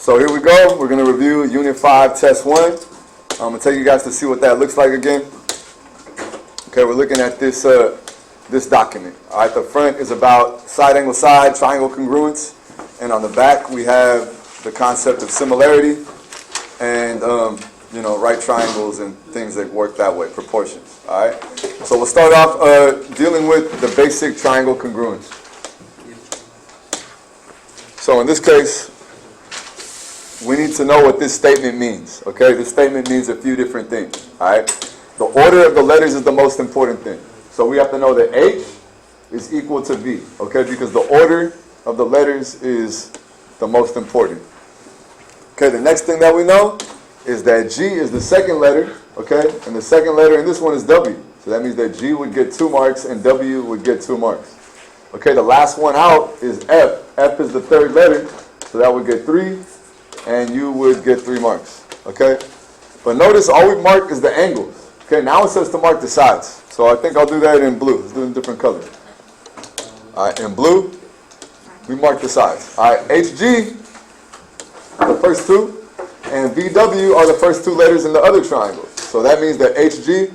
So here we go. We're going to review Unit 5, Test 1. I'm going to take you guys to see what that looks like again. Okay, we're looking at this this document. All right, the front is about side angle side, triangle congruence. And on the back, we have the concept of similarity and, right triangles and things that work that way, proportions. All right, so we'll start off dealing with the basic triangle congruence. So in this case, we need to know what this statement means. Okay, this statement means a few different things. All right, the order of the letters is the most important thing. So we have to know that H is equal to V. Okay, because the order of the letters is the most important. Okay, the next thing that we know is that G is the second letter. Okay, and the second letter in this one is W. So that means that G would get 2 marks and W would get 2 marks. Okay, the last one out is F. F is the third letter, so that would get 3, and you would get 3 marks. Okay, but notice all we mark is the angles. Okay, now it says to mark the sides. So I think I'll do that in blue. Let's do it in different colors. All right, in blue, we mark the sides. All right, HG, the first two, and VW are the first 2 letters in the other triangle. So that means that HG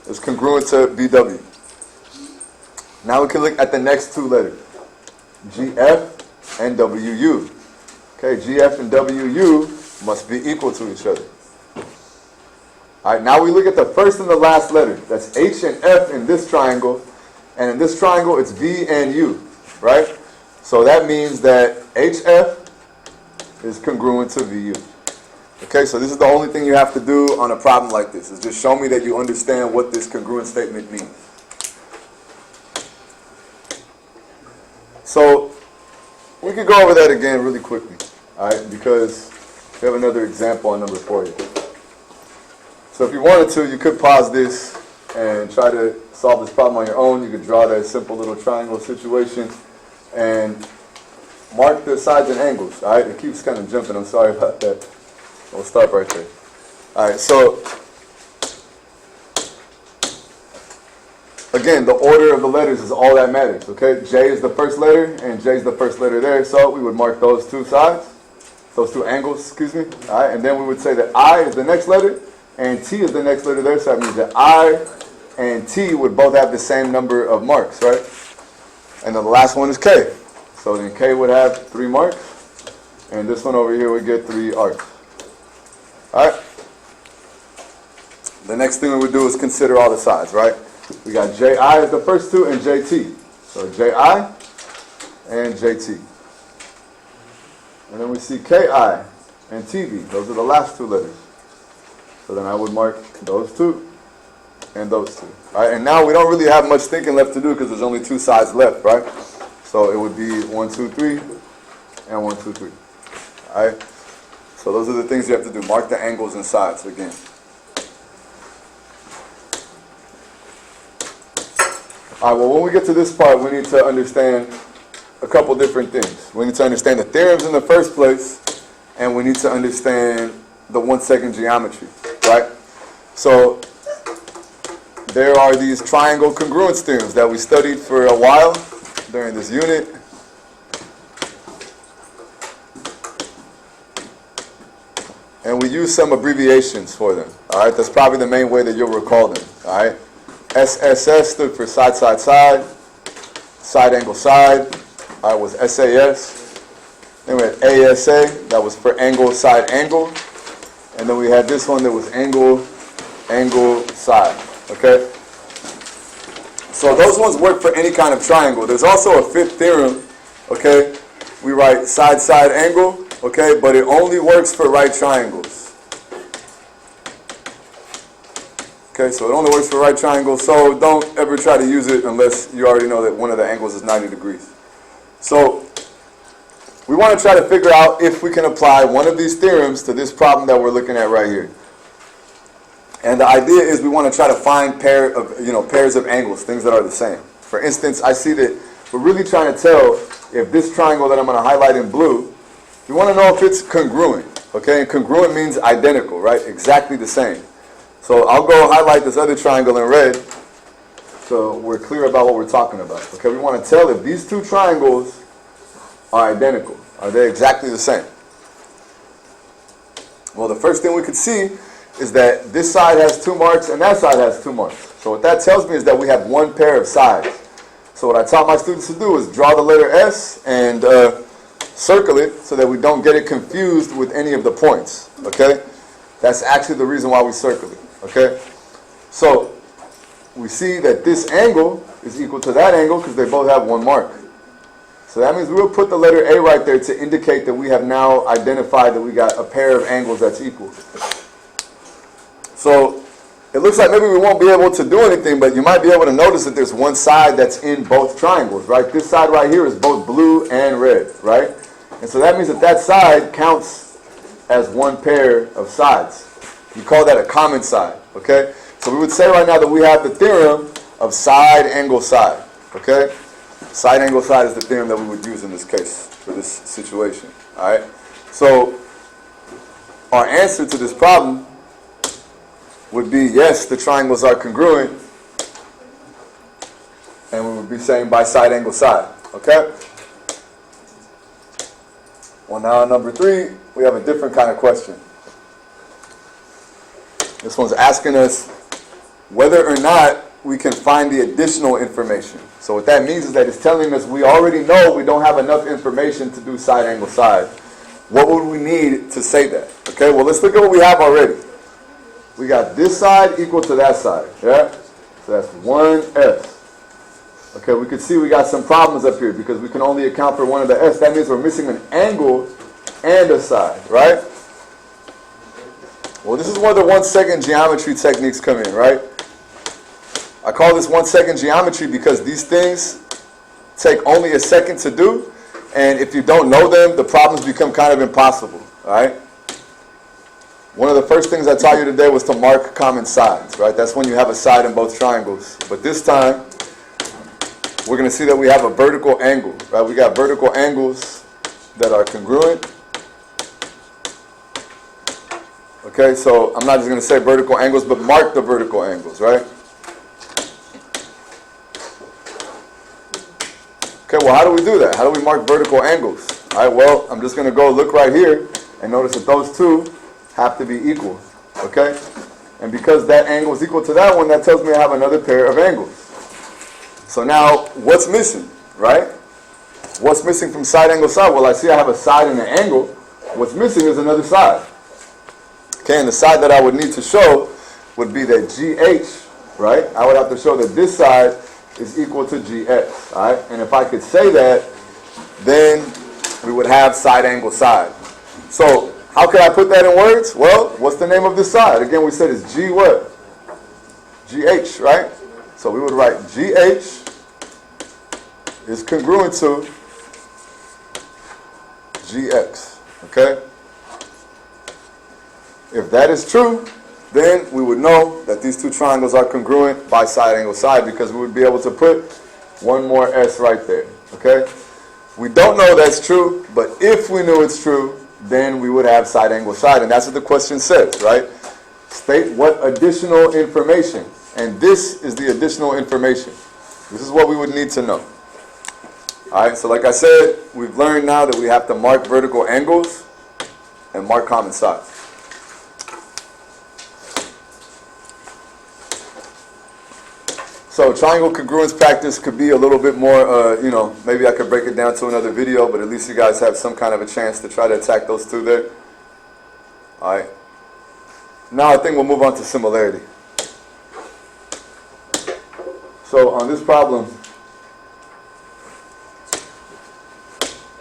is congruent to VW. Now we can look at the next 2 letters, GF and WU. Okay, GF and WU must be equal to each other. All right, now we look at the first and the last letter. That's H and F in this triangle, and in this triangle it's V and U, right? So that means that HF is congruent to VU. Okay, so this is the only thing you have to do on a problem like this, is just show me that you understand what this congruent statement means. So we could go over that again really quickly, all right, because we have another example on number 4 here. So if you wanted to, you could pause this and try to solve this problem on your own. You could draw that simple little triangle situation and mark the sides and angles, all right? It keeps kind of jumping. I'm sorry about that. We'll stop right there. All right, so again, the order of the letters is all that matters, okay? J is the first letter, and J is the first letter there, so we would mark those 2 sides, those 2 angles, excuse me, all right? And then we would say that I is the next letter, and T is the next letter there, so that means that I and T would both have the same number of marks, right? And then the last one is K. So then K would have 3 marks, and this one over here would get 3 arcs. All right? The next thing we would do is consider all the sides, right? We got JI as the first 2 and JT. So JI and JT. And then we see KI and TV. Those are the last 2 letters. So then I would mark those 2 and those 2. All right, and now we don't really have much thinking left to do because there's only 2 sides left, right? So it would be 1, 2, 3, and 1, 2, 3. All right? So those are the things you have to do. Mark the angles and sides again. All right, well, when we get to this part, we need to understand a couple different things. We need to understand the theorems in the first place, and we need to understand the 1-second geometry, right? So there are these triangle congruence theorems that we studied for a while during this unit. And we use some abbreviations for them, all right? That's probably the main way that you'll recall them, all right? SSS stood for side, side, side. Side angle side, all right, was SAS. Then we had ASA, that was for angle, side, angle. And then we had this one that was angle, angle, side, okay? So those ones work for any kind of triangle. There's also a 5th theorem, okay? We write side, side, angle. Okay, but it only works for right triangles. Okay, so it only works for right triangles, so don't ever try to use it unless you already know that one of the angles is 90 degrees. So we want to try to figure out if we can apply one of these theorems to this problem that we're looking at right here. And the idea is we want to try to find pairs of angles, things that are the same. For instance, I see that we're really trying to tell if this triangle that I'm going to highlight in blue, we want to know if it's congruent, okay? And congruent means identical, right? Exactly the same. So I'll go highlight this other triangle in red so we're clear about what we're talking about. Okay, we want to tell if these 2 triangles are identical. Are they exactly the same? Well, the first thing we could see is that this side has 2 marks and that side has 2 marks. So what that tells me is that we have one pair of sides. So what I taught my students to do is draw the letter S and circle it so that we don't get it confused with any of the points. Okay? That's actually the reason why we circle it. Okay? So we see that this angle is equal to that angle because they both have 1 mark. So that means we'll put the letter A right there to indicate that we have now identified that we got a pair of angles that's equal. So it looks like maybe we won't be able to do anything, but you might be able to notice that there's one side that's in both triangles, right? This side right here is both blue and red, right? And so that means that that side counts as one pair of sides. We call that a common side, okay? So we would say right now that we have the theorem of side angle side, okay? Side angle side is the theorem that we would use in this case for this situation, all right? So our answer to this problem would be, yes, the triangles are congruent, and we would be saying by side angle side, okay? Well, now on number 3, we have a different kind of question. This one's asking us whether or not we can find the additional information. So what that means is that it's telling us we already know we don't have enough information to do side angle side. What would we need to say that? Okay, well, let's look at what we have already. We got this side equal to that side, yeah? So that's 1s. Okay, we can see we got some problems up here because we can only account for one of the s. That means we're missing an angle and a side, right? Well, this is where the 1-second geometry techniques come in, right? I call this 1-second geometry because these things take only a second to do, and if you don't know them, the problems become kind of impossible, all right? One of the first things I taught you today was to mark common sides, right? That's when you have a side in both triangles. But this time, we're going to see that we have a vertical angle, right? We got vertical angles that are congruent. Okay, so I'm not just going to say vertical angles, but mark the vertical angles, right? Okay, well, how do we do that? How do we mark vertical angles? All right, well, I'm just going to go look right here and notice that those two have to be equal, okay? And because that angle is equal to that one, that tells me I have another pair of angles. So now, what's missing, right? What's missing from side angle side? Well, I see I have a side and an angle. What's missing is another side. Okay, and the side that I would need to show would be that GH, right? I would have to show that this side is equal to GX, all right? And if I could say that, then we would have side angle side. So how can I put that in words? Well, what's the name of this side? Again, we said it's G what? GH, right? So we would write GH is congruent to GX, okay? If that is true, then we would know that these two triangles are congruent by side angle side because we would be able to put one more S right there, okay? We don't know that's true, but if we knew it's true, then we would have side angle side, and that's what the question says, right? State what additional information, and this is the additional information. This is what we would need to know. All right, so like I said, we've learned now that we have to mark vertical angles and mark common sides. So triangle congruence practice could be a little bit more, maybe I could break it down to another video, but at least you guys have some kind of a chance to try to attack those two there. All right. Now I think we'll move on to similarity. So on this problem,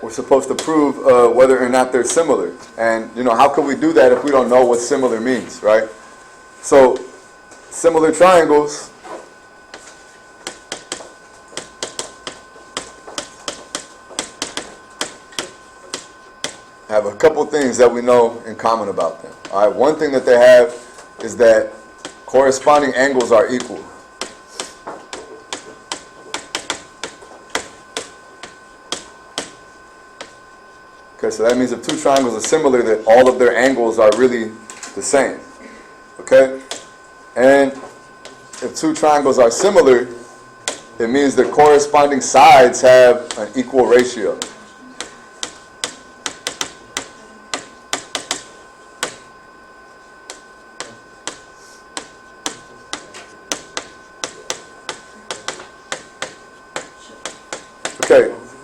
we're supposed to prove whether or not they're similar. And, how can we do that if we don't know what similar means, right? So similar triangles have a couple things that we know in common about them. All right, one thing that they have is that corresponding angles are equal. Okay, so that means if two triangles are similar, that all of their angles are really the same. Okay? And if two triangles are similar, it means the corresponding sides have an equal ratio.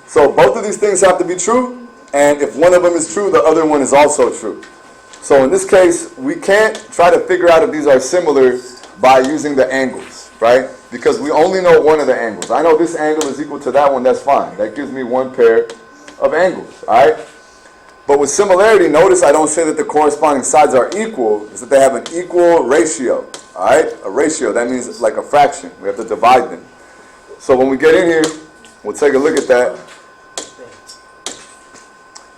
So both of these things have to be true, and if one of them is true, the other one is also true. So in this case, we can't try to figure out if these are similar by using the angles, right? Because we only know one of the angles. I know this angle is equal to that one, that's fine. That gives me one pair of angles, all right? But with similarity, notice I don't say that the corresponding sides are equal, it's that they have an equal ratio, all right? A ratio, that means it's like a fraction. We have to divide them. So when we get in here, we'll take a look at that.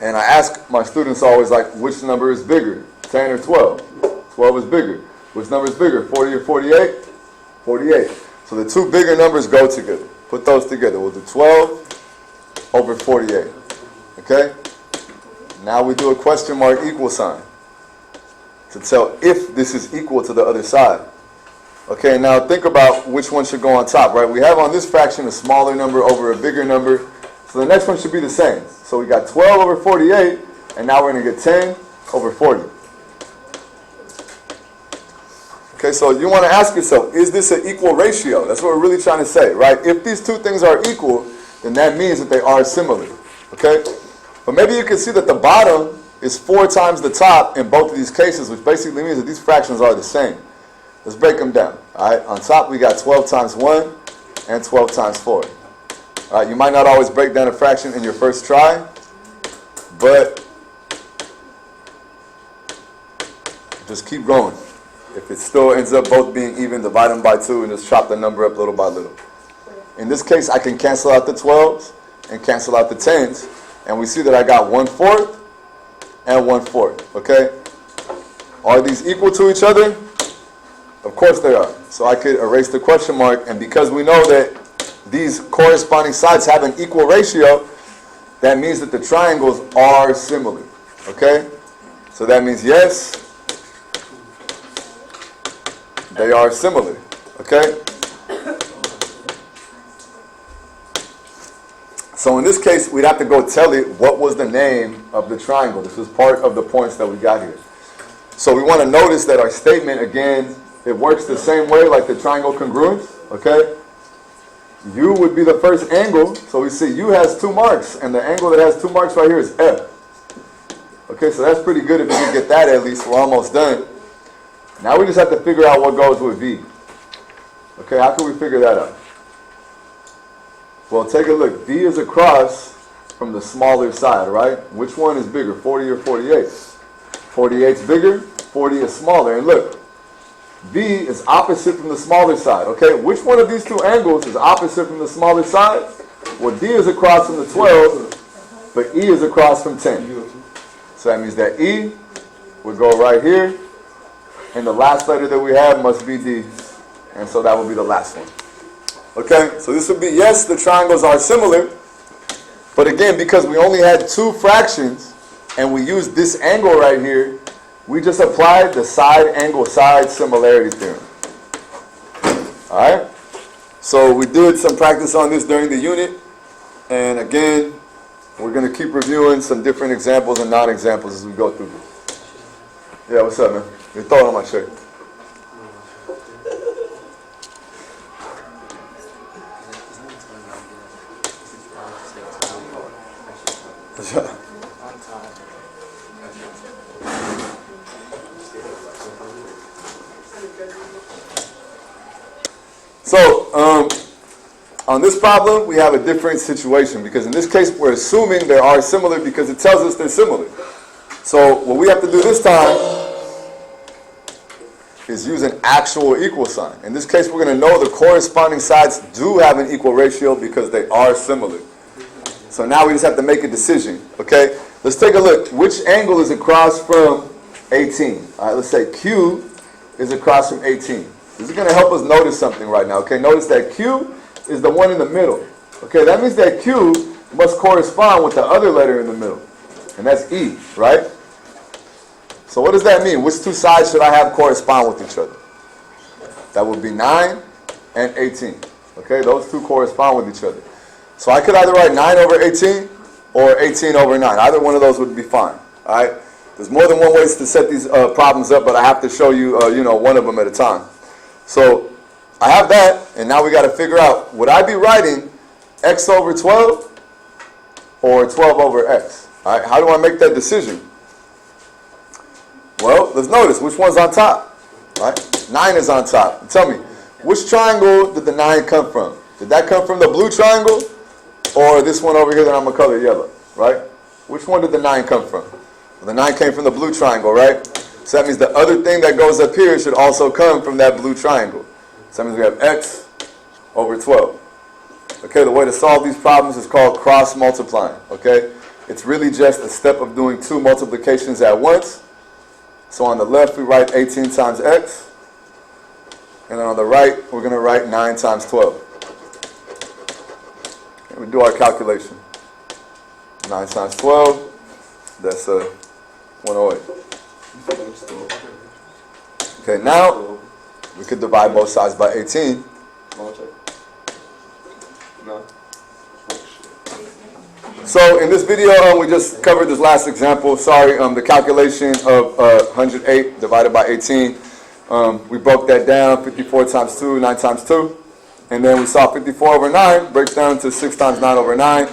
And I ask my students always, like, which number is bigger, 10 or 12? 12 is bigger. Which number is bigger, 40 or 48? 48. So the two bigger numbers go together. Put those together. We'll do 12 over 48. Okay? Now we do a question mark equal sign to tell if this is equal to the other side. Okay, now think about which one should go on top, right? We have on this fraction a smaller number over a bigger number. So the next one should be the same. So we got 12 over 48, and now we're going to get 10 over 40. Okay, so you want to ask yourself, is this an equal ratio? That's what we're really trying to say, right? If these two things are equal, then that means that they are similar. Okay? But maybe you can see that the bottom is 4 times the top in both of these cases, which basically means that these fractions are the same. Let's break them down. All right? On top, we got 12 times 1 and 12 times 4. All right, you might not always break down a fraction in your first try, but just keep going. If it still ends up both being even, divide them by 2 and just chop the number up little by little. In this case, I can cancel out the 12s and cancel out the 10s, and we see that I got 1/4 and 1/4, okay? Are these equal to each other? Of course they are. So I could erase the question mark, and because we know that these corresponding sides have an equal ratio, that means that the triangles are similar, okay? So that means yes, they are similar, okay? So in this case, we'd have to go tell it what was the name of the triangle. This was part of the points that we got here. So we want to notice that our statement, again, it works the same way like the triangle congruence, okay? U would be the first angle, so we see U has 2 marks, and the angle that has 2 marks right here is F. Okay, so that's pretty good if you can get that at least. We're almost done. Now we just have to figure out what goes with V. Okay, how can we figure that out? Well, take a look. V is across from the smaller side, right? Which one is bigger, 40 or 48? 48 is bigger, 40 is smaller. And look, V is opposite from the smaller side, okay? Which one of these two angles is opposite from the smaller side? Well, D is across from the 12, but E is across from 10. So that means that E would go right here, and the last letter that we have must be D, and so that would be the last one. Okay, so this would be, yes, the triangles are similar, but again, because we only had 2 fractions, and we used this angle right here, we just applied the side angle side similarity theorem. Alright? So we did some practice on this during the unit. And again, we're going to keep reviewing some different examples and non-examples as we go through this. Yeah, what's up, man? You're throwing on my shirt. Yeah. So, on this problem, we have a different situation because in this case, we're assuming they are similar because it tells us they're similar. So, what we have to do this time is use an actual equal sign. In this case, we're going to know the corresponding sides do have an equal ratio because they are similar. So now we just have to make a decision, okay? Let's take a look. Which angle is across from 18? All right, let's say Q is across from 18. This is going to help us notice something right now, okay? Notice that Q is the one in the middle. Okay, that means that Q must correspond with the other letter in the middle. And that's E, right? So what does that mean? Which 2 sides should I have correspond with each other? That would be 9 and 18. Okay, those 2 correspond with each other. So I could either write 9 over 18 or 18 over 9. Either one of those would be fine. All right? There's more than one way to set these problems up, but I have to show you, one of them at a time. So I have that, and now we got to figure out, would I be writing x over 12 or 12 over x? All right, how do I make that decision? Well, let's notice which one's on top. All right, 9 is on top. Tell me, which triangle did the 9 come from? Did that come from the blue triangle or this one over here that I'm going to color yellow? Right? Which one did the 9 come from? Well, the 9 came from the blue triangle, right? So that means the other thing that goes up here should also come from that blue triangle. So that means we have x over 12. Okay, the way to solve these problems is called cross multiplying. Okay, it's really just a step of doing 2 multiplications at once. So on the left we write 18 times x, and then on the right we're going to write 9 times 12. And we do our calculation. 9 times 12, that's 108. Okay, now we could divide both sides by 18. So in this video, we just covered this last example. Sorry, the calculation of 108 divided by 18. We broke that down, 54 times 2, 9 times 2. And then we saw 54 over 9 breaks down to 6 times 9 over 9.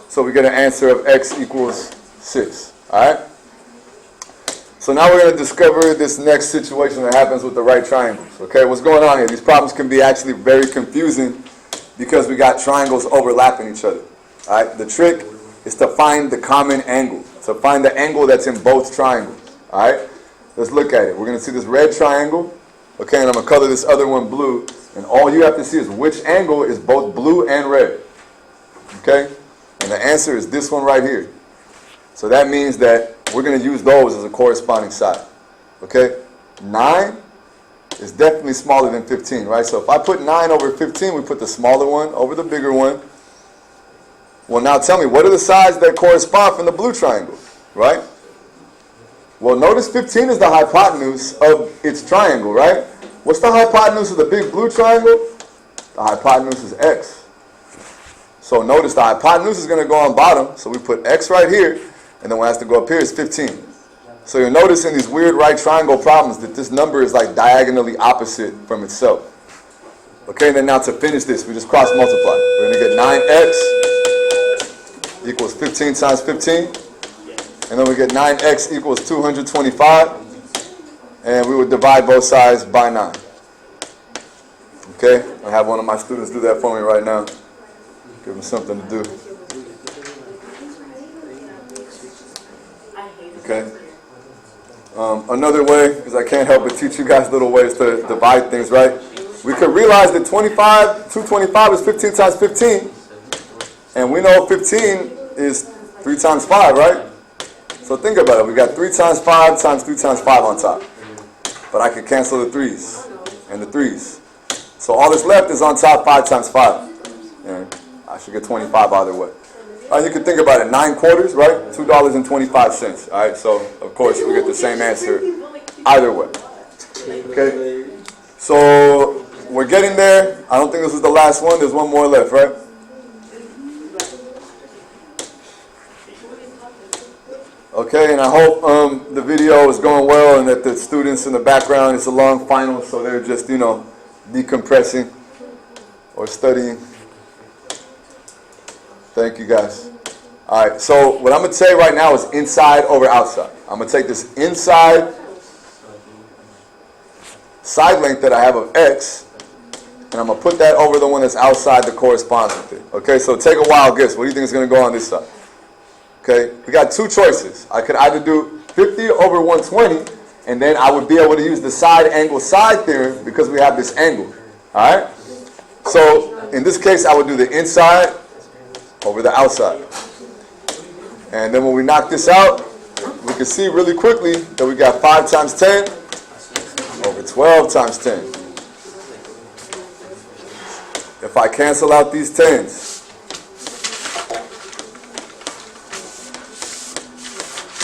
So we get an answer of x equals 6. All right? So now we're going to discover this next situation that happens with the right triangles. Okay, what's going on here? These problems can be actually very confusing because we got triangles overlapping each other. All right, the trick is to find the common angle, to find the angle that's in both triangles. All right, let's look at it. We're going to see this red triangle, okay, and I'm going to color this other one blue, and all you have to see is which angle is both blue and red. Okay, and the answer is this one right here. So that means that we're going to use those as a corresponding side. Okay, 9 is definitely smaller than 15, right? So if I put 9 over 15, we put the smaller one over the bigger one. Well, now tell me, what are the sides that correspond from the blue triangle, right? Well, notice 15 is the hypotenuse of its triangle, right? What's the hypotenuse of the big blue triangle? The hypotenuse is x. So notice the hypotenuse is going to go on bottom, so we put x right here, and then what has to go up here is 15. So you'll notice in these weird right triangle problems that this number is like diagonally opposite from itself. Okay, and then now to finish this, we just cross multiply. We're going to get 9x equals 15 times 15. And then we get 9x equals 225. And we would divide both sides by 9. Okay, I have one of my students do that for me right now. Give him something to do. Okay. Another way, because I can't help but teach you guys little ways to divide things, right? We could realize that 225 is 15 times 15. And we know 15 is 3 times 5, right? So think about it. We got 3 times 5 times 3 times 5 on top. But I could cancel the 3's and the 3's. So all that's left is on top 5 times 5. And I should get 25 either way. You can think about it. 9 quarters, right? $2.25. All right. So of course we get the same answer either way. Okay. So we're getting there. I don't think this is the last one. There's one more left, right? Okay, and I hope the video is going well and that the students in the background, it's a long final, so they're just, decompressing or studying. Thank you, guys. All right, so what I'm going to say right now is inside over outside. I'm going to take this inside side length that I have of x, and I'm going to put that over the one that's outside that corresponds with it. Okay, so take a wild guess. What do you think is going to go on this side? Okay, we got 2 choices. I could either do 50 over 120, and then I would be able to use the side angle side theorem because we have this angle. All right? So in this case, I would do the inside over the outside. And then when we knock this out, we can see really quickly that we got 5 times 10 over 12 times 10. If I cancel out these 10s,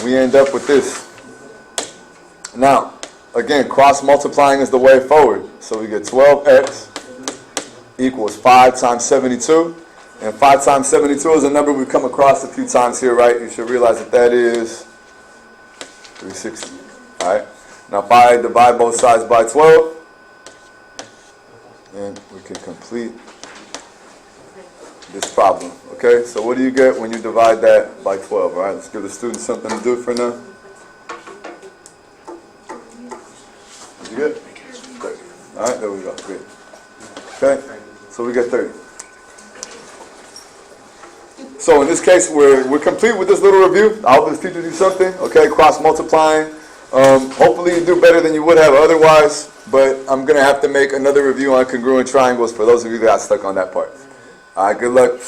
we end up with this. Now, again, cross multiplying is the way forward. So we get 12x equals 5 times 72. And 5 times 72 is a number we've come across a few times here, right? You should realize that that is 360. All right? Now, if I divide both sides by 12, and we can complete this problem. Okay, so what do you get when you divide that by 12? All right, let's give the students something to do for now. Did you get 30? All right, there we go. Good. Okay, so we get 30. So in this case, we're complete with this little review. I hope this teaches you something. Okay, cross multiplying. Hopefully you do better than you would have otherwise. But I'm gonna have to make another review on congruent triangles for those of you that got stuck on that part. All right, good luck.